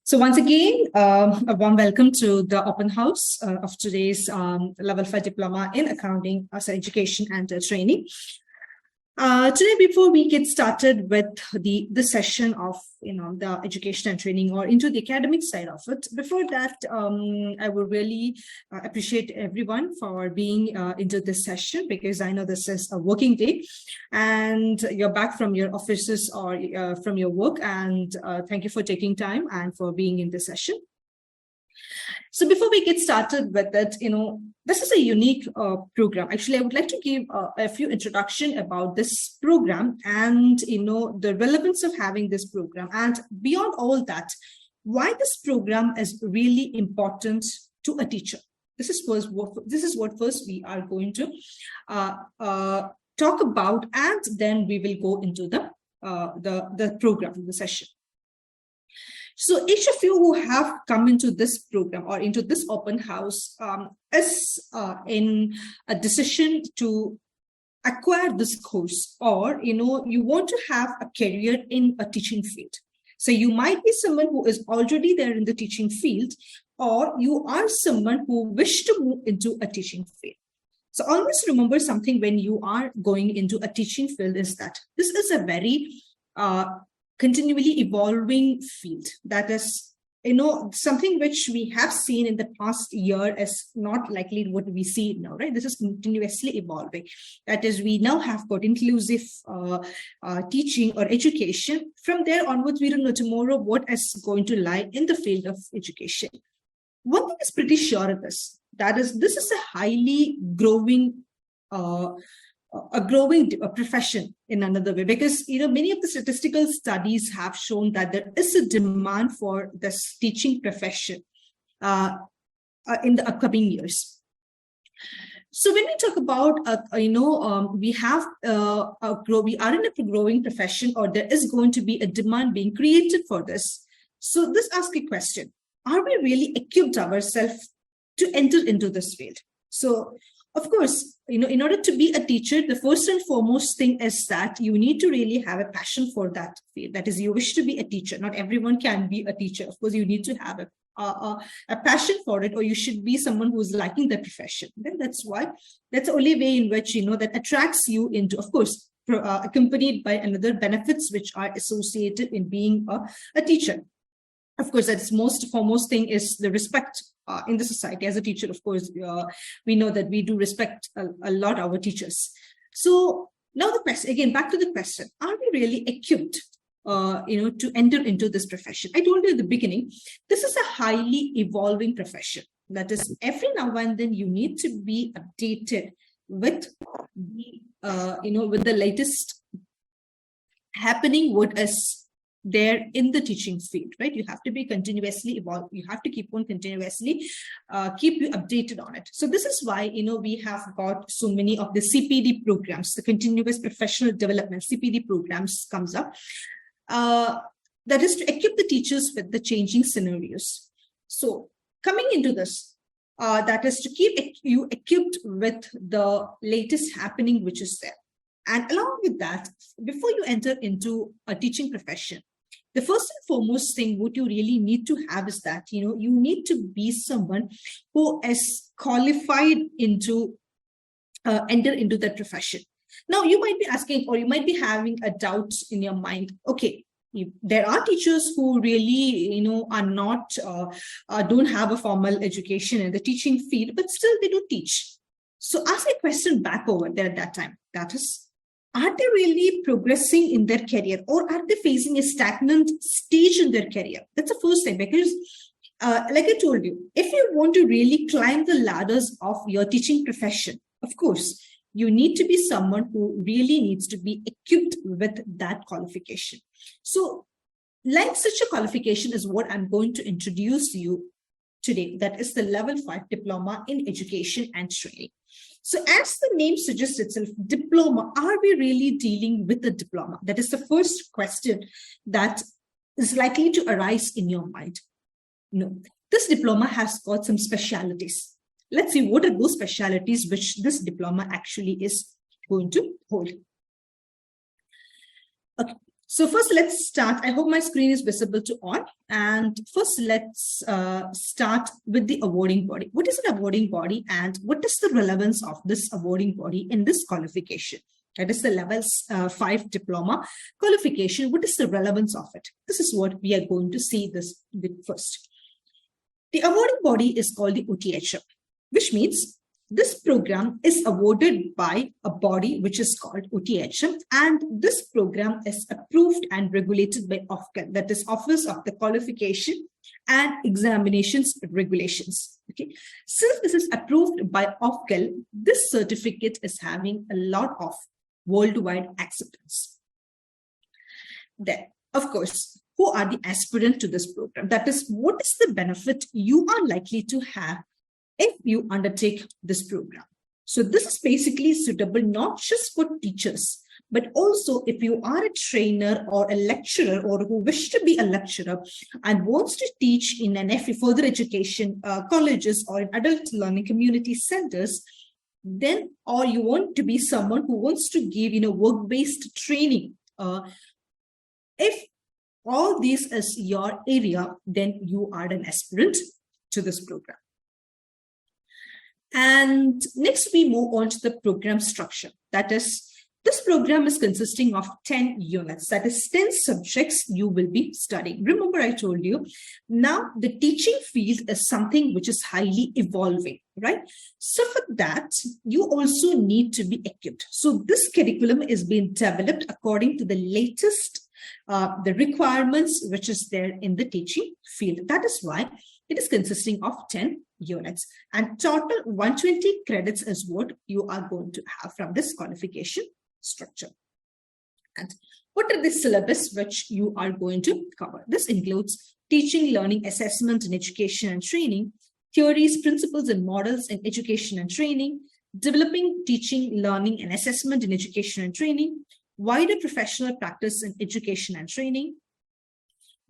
So once again, a warm welcome to the open house of today's Level 5 Diploma in Accounting as Education and Training. Today, before we get started with the session of the education and training or into the academic side of it, before that, I would really appreciate everyone for being into this session, because I know this is a working day and you're back from your offices or from your work, and thank you for taking time and for being in this session. So before we get started with it, this is a unique program. Actually, I would like to give a few introduction about this program and, the relevance of having this program. And beyond all that, why this program is really important to a teacher. This is what first we are going to talk about, and then we will go into the program, the session. So each of you who have come into this program or into this open house is in a decision to acquire this course, or, you want to have a career in a teaching field. So you might be someone who is already there in the teaching field, or you are someone who wish to move into a teaching field. So always remember something when you are going into a teaching field is that this is a very continually evolving field. That is, something which we have seen in the past year is not likely what we see now, right? This is continuously evolving. That is, we now have got inclusive teaching or education. From there onwards, we don't know tomorrow what is going to lie in the field of education. One thing is pretty sure of this, that is, this is a highly growing profession in another way, because many of the statistical studies have shown that there is a demand for this teaching profession in the upcoming years. So when we talk about we are in a growing profession, or there is going to be a demand being created for this. So this asks a question: are we really equipped ourselves to enter into this field? So of course, in order to be a teacher, the first and foremost thing is that you need to really have a passion for that field. That is, you wish to be a teacher. Not everyone can be a teacher. Of course, you need to have a passion for it, or you should be someone who's liking the profession. Then that's the only way in which, that attracts you into, of course, accompanied by another benefits which are associated in being a teacher. Of course, that's foremost thing is the respect in the society. As a teacher, of course, we know that we do respect a lot our teachers. So now the question, again, back to the question, are we really equipped, to enter into this profession? I told you at the beginning, this is a highly evolving profession. That is, every now and then you need to be updated with with the latest happening, what is there in the teaching field, right? You have to be continuously evolved. You have to keep on continuously keep you updated on it. So this is why, we have got so many of the CPD programs, the continuous professional development, CPD programs comes up. That is to equip the teachers with the changing scenarios. So coming into this, that is to keep you equipped with the latest happening, which is there. And along with that, before you enter into a teaching profession, the first and foremost thing what you really need to have is that, you need to be someone who is qualified into enter into that profession. Now, you might be asking, or you might be having a doubt in your mind. Okay, there are teachers who really, are not, don't have a formal education in the teaching field, but still they do teach. So ask a question back over there at that time. That is, are they really progressing in their career, or are they facing a stagnant stage in their career? That's the first thing, because like I told you, if you want to really climb the ladders of your teaching profession, of course, you need to be someone who really needs to be equipped with that qualification. So like such a qualification is what I'm going to introduce to you today. That is the Level 5 Diploma in Education and Training. So as the name suggests itself, diploma, are we really dealing with the diploma? That is the first question that is likely to arise in your mind. No, this diploma has got some specialities. Let's see what are those specialities which this diploma actually is going to hold. Okay, So first, let's start. I hope my screen is visible to all. And first, let's start with the awarding body. What is an awarding body, and what is the relevance of this awarding body in this qualification? That is the level 5 diploma qualification. What is the relevance of it? This is what we are going to see this with first. The awarding body is called the UTHM, which means this program is awarded by a body which is called UTHM, and this program is approved and regulated by OFCAL, that is Office of the Qualification and Examinations Regulations. Okay, since this is approved by OFCAL, this certificate is having a lot of worldwide acceptance. Then, of course, who are the aspirant to this program? That is, what is the benefit you are likely to have if you undertake this program? So this is basically suitable not just for teachers, but also if you are a trainer or a lecturer, or who wish to be a lecturer and wants to teach in an further education colleges or in adult learning community centers, then, or you want to be someone who wants to give work-based training. If all this is your area, then you are an aspirant to this program. And next we move on to the program structure. That is, this program is consisting of 10 units. That is 10 subjects you will be studying. Remember, I told you, now the teaching field is something which is highly evolving, right? So for that, you also need to be equipped. So this curriculum is being developed according to the latest the requirements which is there in the teaching field. That is why it is consisting of 10 units, and total 120 credits is what you are going to have from this qualification structure. And what are the syllabus which you are going to cover? This includes teaching, learning, assessment in education and training, theories, principles and models in education and training, developing teaching, learning and assessment in education and training, wider professional practice in education and training,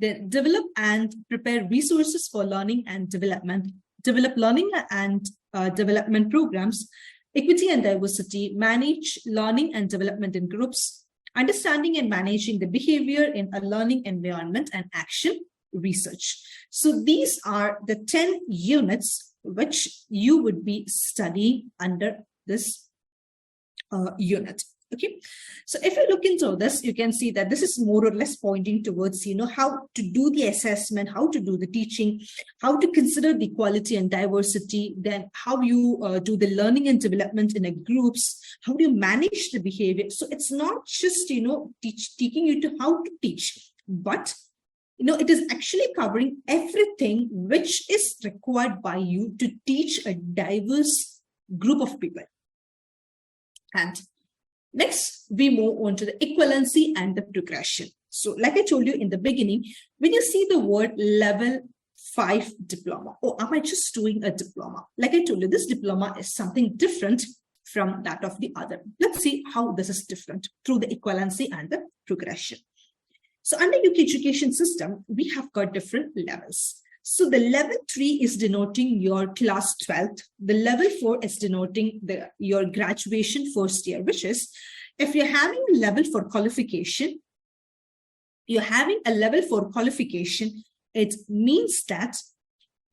then develop and prepare resources for learning and development, develop learning and development programs, equity and diversity, manage learning and development in groups, understanding and managing the behavior in a learning environment, and action research. So these are the 10 units which you would be studying under this unit. Okay, so if you look into this, you can see that this is more or less pointing towards, how to do the assessment, how to do the teaching, how to consider the equality and diversity, then how you do the learning and development in a groups, how do you manage the behavior. So it's not just, teaching you to how to teach, but, it is actually covering everything which is required by you to teach a diverse group of people. And next, we move on to the equivalency and the progression. So like I told you in the beginning, when you see the word level 5 diploma, or am I just doing a diploma? Like I told you, this diploma is something different from that of the other. Let's see how this is different through the equivalency and the progression. So under UK education system, we have got different levels. So the level 3 is denoting your class 12th. The level 4 is denoting your graduation first year, which is if you're having a level 4 qualification, it means that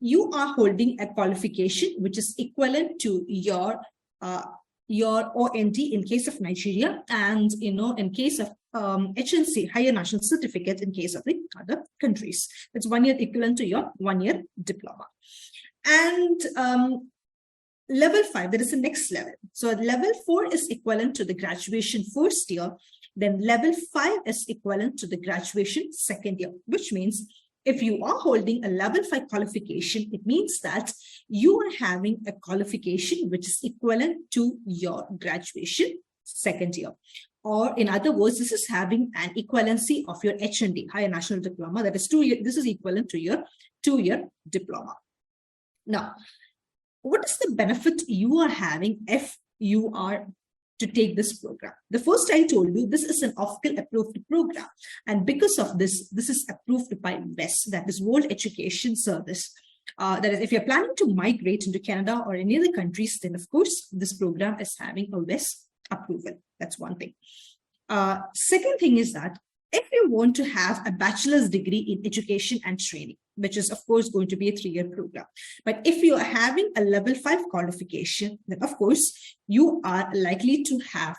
you are holding a qualification which is equivalent to your OND in case of Nigeria, and in case of HNC, higher national certificate, in case of the other countries. It's 1 year equivalent to your 1 year diploma. And level 5, that is the next level. So level 4 is equivalent to the graduation first year. Then level 5 is equivalent to the graduation second year, which means if you are holding a level 5 qualification, it means that you are having a qualification which is equivalent to your graduation second year. Or in other words, this is having an equivalency of your HND, higher national diploma, that is 2 year. This is equivalent to your 2-year diploma. Now, what is the benefit you are having if you are to take this program? The first I told you, this is an OFCAL approved program. And because of this, this is approved by WES, that is World Education Service. That is, if you're planning to migrate into Canada or any other countries, then of course, this program is having a WES approval. That's one thing. Second thing is that If you want to have a bachelor's degree in education and training, which is of course going to be a 3-year program, but if you are having a level 5 qualification, then of course you are likely to have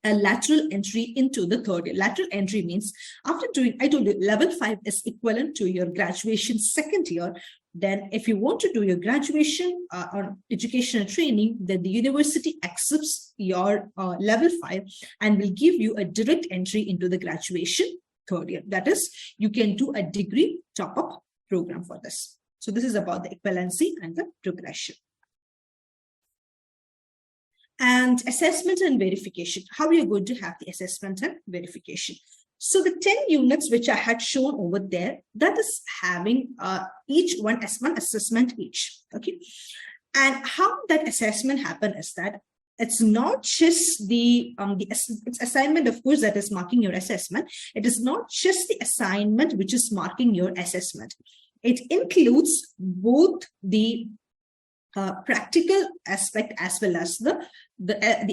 a lateral entry into the 3rd year. Lateral entry means after doing, I told you, level 5 is equivalent to your graduation 2nd year. Then if you want to do your graduation on education and training, then the university accepts your level 5 and will give you a direct entry into the graduation 3rd year. That is, you can do a degree top-up program for this. So this is about the equivalency and the progression. And assessment and verification. How are you going to have the assessment and verification? So the 10 units which I had shown over there, that is having each one as one assessment each. Okay. And how that assessment happen is that it's not just the it's assignment, of course, that is marking your assessment. It is not just the assignment which is marking your assessment. It includes both the practical aspect as well as the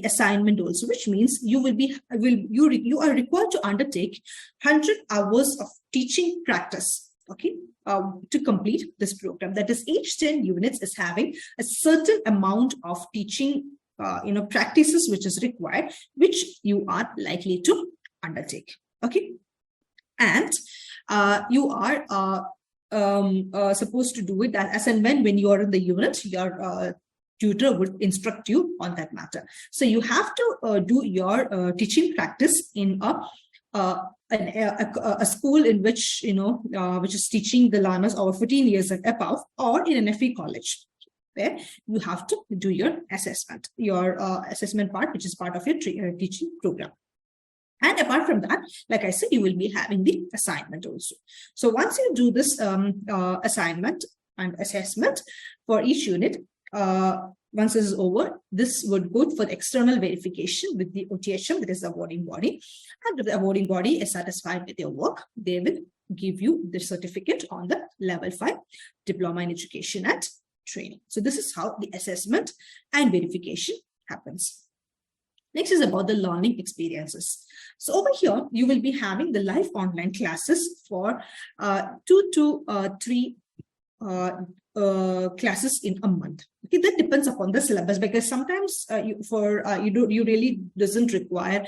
assignment also, which means you are required to undertake 100 hours of teaching practice, okay, to complete this program. That is, each 10 units is having a certain amount of teaching practices which is required, which you are likely to undertake. Okay, and you are supposed to do it as and when you are in the unit, your tutor would instruct you on that matter. So you have to do your teaching practice in a school in which which is teaching the learners over 14 years and above, or in an FE college, where you have to do your assessment, assessment part, which is part of your teaching program. And apart from that, like I said, you will be having the assignment also. So once you do this assignment and assessment for each unit, once this is over, this would go for the external verification with the OTHM, that is the awarding body. And if the awarding body is satisfied with your work, they will give you the certificate on the level 5 diploma in education and training. So this is how the assessment and verification happens. Next is about the learning experiences. So over here, you will be having the live online classes for 2 to 3 classes in a month. Okay, that depends upon the syllabus, because sometimes you really doesn't require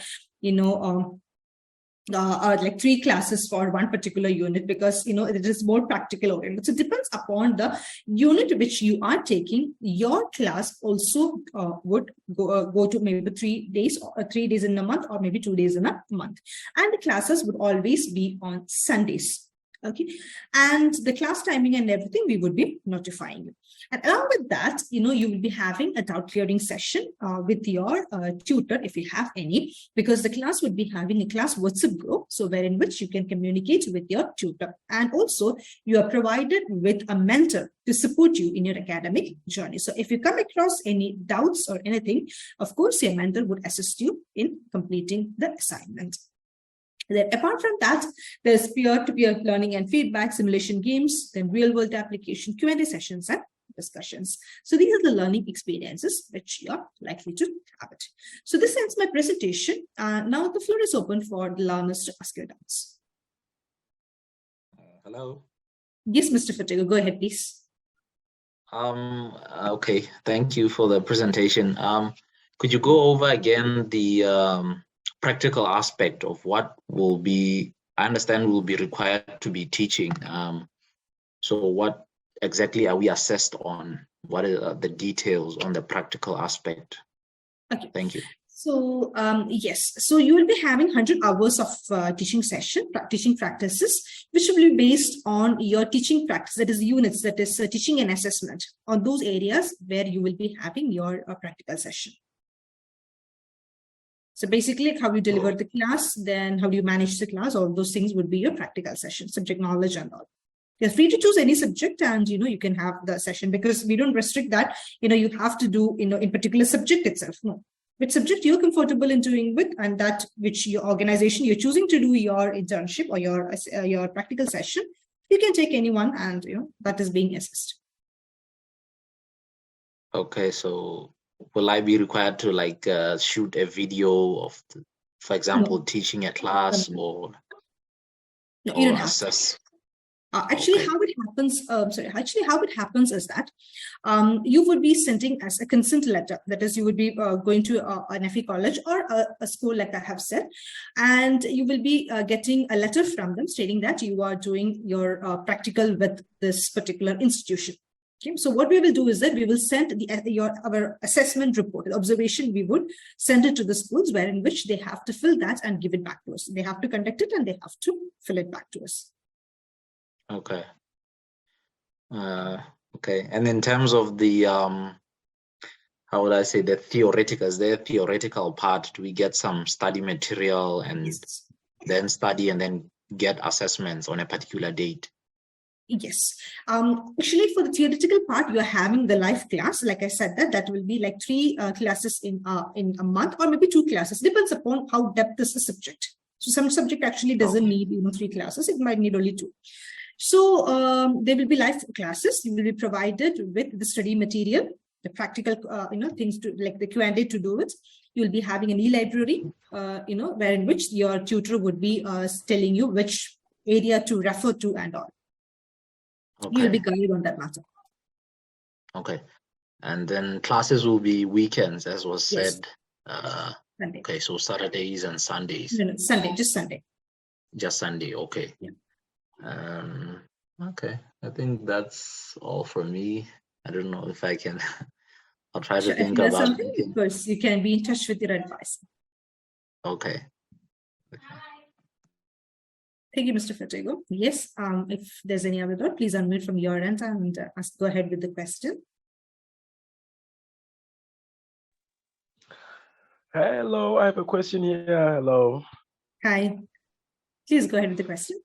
like 3 classes for one particular unit, because it is more practical oriented. So it depends upon the unit which you are taking. Your class also would go to maybe 3 days, or 3 days in a month, or maybe 2 days in a month, and the classes would always be on Sundays. Okay, and the class timing and everything we would be notifying you. And along with that, you will be having a doubt clearing session with your tutor, if you have any, because the class would be having a class WhatsApp group, so wherein which you can communicate with your tutor. And also you are provided with a mentor to support you in your academic journey. So if you come across any doubts or anything, of course your mentor would assist you in completing the assignment. Then apart from that, there's peer-to-peer learning and feedback, simulation games, then real-world application, Q&A sessions, and discussions. So these are the learning experiences which you're likely to have it. So this ends my presentation. Now the floor is open for the learners to ask your doubts. Hello. Yes, Mr. Fatiga, go ahead, please. Okay, thank you for the presentation. Could you go over again the practical aspect of what will be, I understand, will be required to be teaching. So what exactly are we assessed on? What are the details on the practical aspect? Okay. Thank you. So yes, so you will be having 100 hours of teaching practices, which will be based on your teaching practice, that is units, that is teaching and assessment, on those areas where you will be having your practical session. So basically, how you deliver the class, then how do you manage the class, all those things would be your practical session, subject knowledge and all. You're free to choose any subject, and you can have the session, because we don't restrict that you have to do in particular subject itself. No, which subject you're comfortable in doing with, and that which your organization you're choosing to do your internship or your practical session, you can take anyone, and that is being assessed. Okay, so will I be required to shoot a video of, for example, teaching a class? Or No, you or don't have to. assess? Actually, Okay. how it happens, how it happens is that you would be sending as a consent letter. That is, you would be going to an FE college or a school, like I have said, and you will be getting a letter from them stating that you are doing your practical with this particular institution. Okay, so what we will do is that we will send our assessment report, the observation. We would send it to the schools, wherein which they have to fill that and give it back to us. They have to conduct it and they have to fill it back to us. Okay. Okay. And in terms of the how would I say, the theoretical, is there a theoretical part? Do we get some study material and Yes. then study and then get assessments on a particular date? Yes. Actually, for the theoretical part, you're having the live class. Like I said, that will be like 3 classes in a month, or maybe 2 classes. Depends upon how depth is the subject. So some subject actually doesn't need 3 classes. It might need only 2. So there will be live classes. You will be provided with the study material, the practical things to, like the Q&A to do it. You will be having an e-library, wherein which your tutor would be telling you which area to refer to and all. Okay. You'll be guided on that matter. Okay. And then classes will be weekends, as was said. Sunday. Okay, so Saturdays and Sundays. No, Sunday, just Sunday. Just Sunday, okay. Yeah. Okay, I think that's all from me. I don't know if I can. I'll try to think if there's about something, it. of course, you can be in touch with your advisor. Okay. Thank you, Mr. Fatego. Yes, if there's any other doubt, please unmute from your end and go ahead with the question. Hello, I have a question here. Hello. Hi. Please go ahead with the question.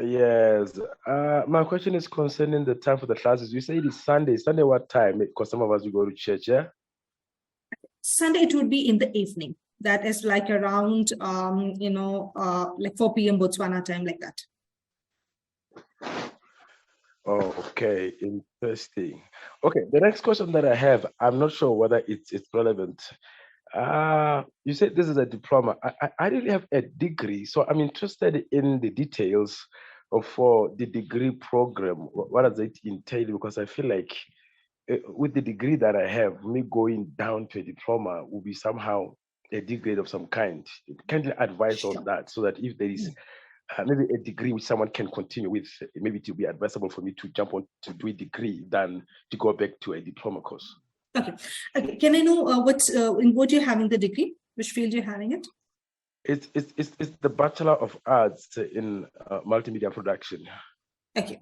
Yes. My question is concerning the time for the classes. You say it is Sunday. Sunday what time? Because some of us will go to church, yeah? Sunday, it would be in the evening. That is like around, like 4 p.m. Botswana time, like that. Oh, okay. Interesting. Okay, the next question that I have, I'm not sure whether it's relevant. You said this is a diploma. I didn't have a degree, so I'm interested in the details for the degree program. What does it entail? Because I feel like with the degree that I have, me going down to a diploma will be somehow a degrade of some kind. Can you advise on that, so that if there is maybe a degree which someone can continue with, maybe it will be advisable for me to jump on to do a degree than to go back to a diploma course? Okay. Can I know in what you're having the degree? Which field you're having it? It's the Bachelor of Arts in Multimedia Production. Okay,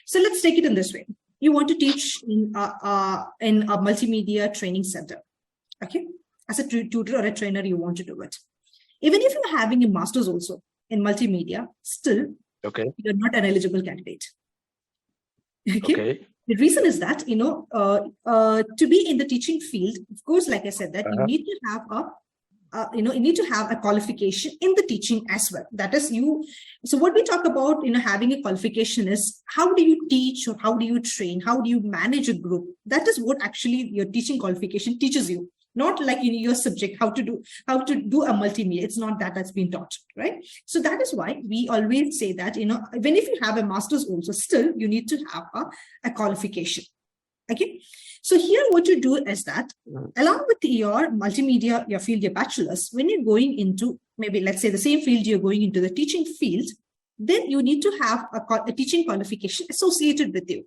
so let's take it in this way. You want to teach in a multimedia training center. Okay, as a tutor or a trainer, you want to do it. Even if you're having a master's also in multimedia, still, you're not an eligible candidate. Okay. The reason is that, to be in the teaching field, of course, like I said, that you need to have you need to have a qualification in the teaching as well. That is so what we talk about, having a qualification is how do you teach, or how do you train, how do you manage a group? That is what actually your teaching qualification teaches you. Not like in your subject, how to do a multimedia. It's not that's been taught, right? So that is why we always say that, even if you have a master's also, still you need to have a qualification. Okay. So here what you do is that along with your multimedia, your field, your bachelor's, when you're going into maybe, let's say the same field, you're going into the teaching field, then you need to have a teaching qualification associated with you.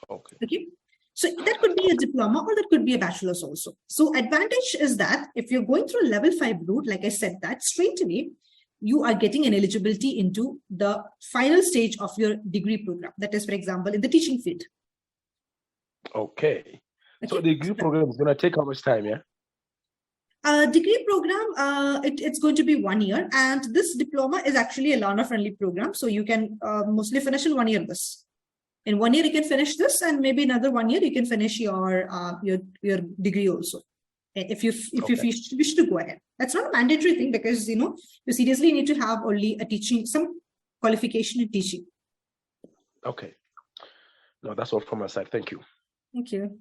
Okay. So that could be a diploma or that could be a bachelor's also. So advantage is that if you're going through a level 5 route, like I said, that straight away, you are getting an eligibility into the final stage of your degree program. That is, for example, in the teaching field. Okay. So the degree program is going to take how much time, yeah? Degree program, it's going to be 1 year. And this diploma is actually a learner-friendly program. So you can mostly finish in 1 year this. In 1 year, you can finish this, and maybe another 1 year, you can finish your degree also. If you wish to go ahead. That's not a mandatory thing, because, you seriously need to have only some qualification in teaching. Okay. No, that's all from my side. Thank you. Thank you.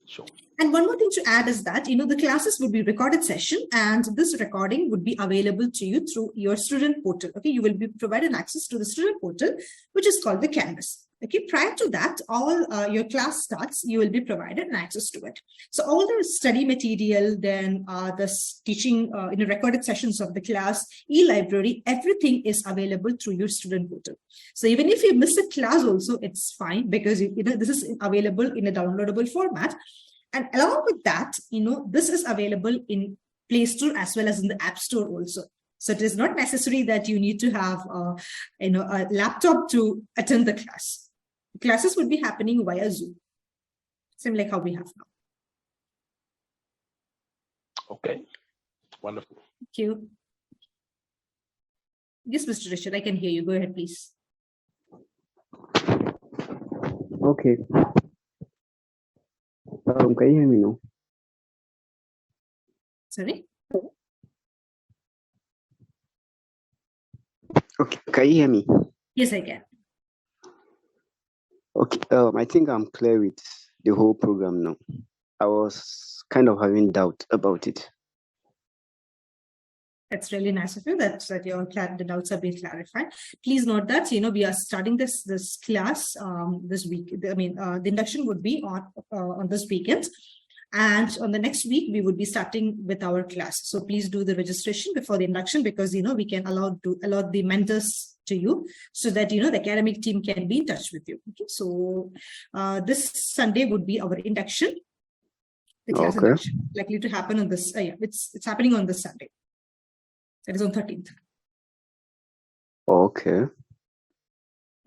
Sure. And one more thing to add is that, the classes would be recorded session, and this recording would be available to you through your student portal. Okay, you will be provided access to the student portal, which is called the Canvas. Okay, prior to that, all your class starts, you will be provided an access to it. So all the study material, then the teaching, recorded sessions of the class, e-library, everything is available through your student portal. So even if you miss a class also, it's fine, because this is available in a downloadable format. And along with that, this is available in Play Store as well as in the App Store also. So it is not necessary that you need to have, a laptop to attend the class. Classes would be happening via Zoom, same like how we have now. Okay, wonderful. Thank you. Yes, Mr. Richard, I can hear you. Go ahead, please. Okay. Can you hear me now? Sorry? Okay, can you hear me? Yes, I can. Okay, I think I'm clear with the whole program now. I was kind of having doubt about it. That's really nice of you that your the doubts have been clarified. Please note that we are starting this class this week. I mean, the induction would be on this weekend, and on the next week we would be starting with our class. So please do the registration before the induction, because we can allot the mentors to you, so that the academic team can be in touch with you. Okay, so this Sunday would be our induction. The class induction likely to happen on this. It's happening on this Sunday. That is on 13th. Okay.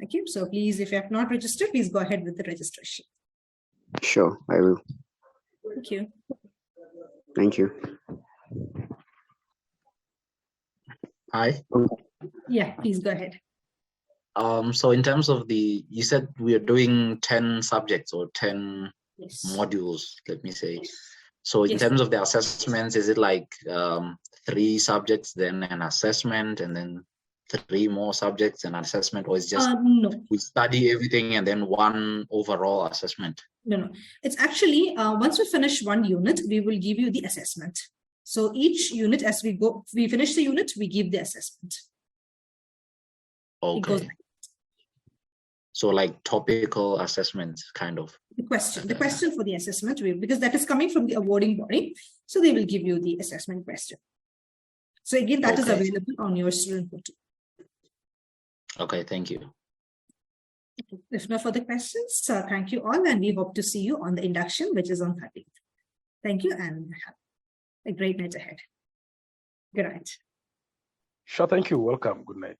Thank you. So please, if you have not registered, please go ahead with the registration. Sure, I will. Thank you. Thank you. Hi. Yeah, please go ahead. So in terms of you said we are doing 10 subjects or 10 modules, let me say. So in terms of the assessments, is it like 3 subjects, then an assessment, and then 3 more subjects and assessment, or is just no, we study everything and then one overall assessment? No. It's actually once we finish one unit, we will give you the assessment. So each unit, as we finish the unit, we give the assessment. Okay. So like topical assessments, kind of. The question for the assessment, because that is coming from the awarding body, so they will give you the assessment question. So again, that is available on your student portal. Okay, thank you. If no further questions, thank you all, and we hope to see you on the induction, which is on 13th. Thank you, and have a great night ahead. Good night. Sure, thank you. Welcome. Good night.